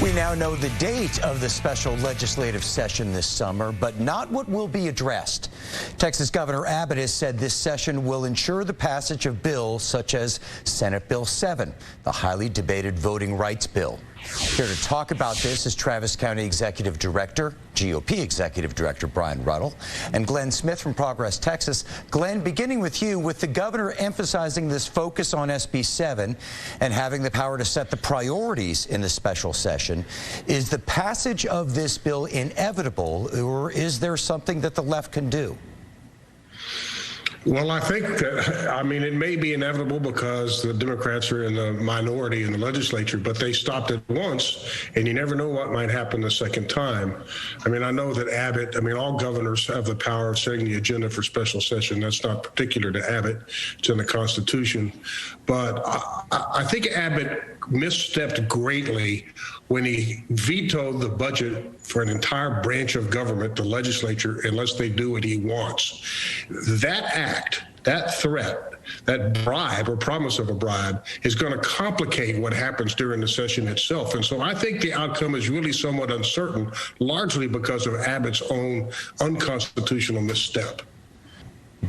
We now know the date of the special legislative session this summer, but not what will be addressed. Texas Governor Abbott has said this session will ensure the passage of bills such as Senate Bill 7, the highly debated voting rights bill. Here to talk about this is Travis County Executive Director, GOP Executive Director Brian Ruddle, and Glenn Smith from Progress, Texas. Glenn, beginning with you, with the governor emphasizing this focus on SB 7 and having the power to set the priorities in the special session, is the passage of this bill inevitable, or is there something that the left can do? Well, I think, it may be inevitable because the Democrats are in the minority in the legislature, but they stopped it once, and you never know what might happen the second time. I know that Abbott, all governors have the power of setting the agenda for special session. That's not particular to Abbott. It's in the Constitution. But I think Abbott misstepped greatly when he vetoed the budget for an entire branch of government, the legislature, unless they do what he wants. That act, that threat, that bribe or promise of a bribe is going to complicate what happens during the session itself. And so I think the outcome is really somewhat uncertain, largely because of Abbott's own unconstitutional misstep.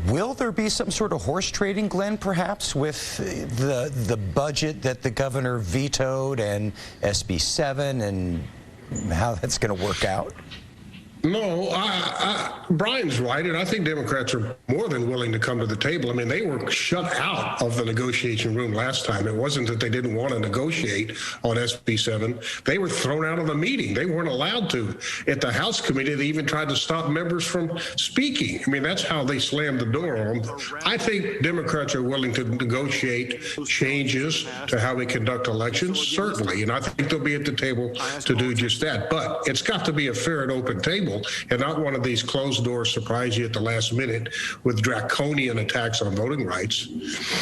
Will there be some sort of horse trading, Glenn, perhaps, with the budget that the governor vetoed and SB 7 and how that's going to work out? No, Brian's right, and I think Democrats are more than willing to come to the table. They were shut out of the negotiation room last time. It wasn't that they didn't want to negotiate on SB 7. They were thrown out of the meeting. They weren't allowed to. At the House committee, they even tried to stop members from speaking. That's how they slammed the door on them. I think Democrats are willing to negotiate changes to how we conduct elections, certainly, and I think they'll be at the table to do just that. But it's got to be a fair and open table, and not one of these closed doors surprise you at the last minute with draconian attacks on voting rights.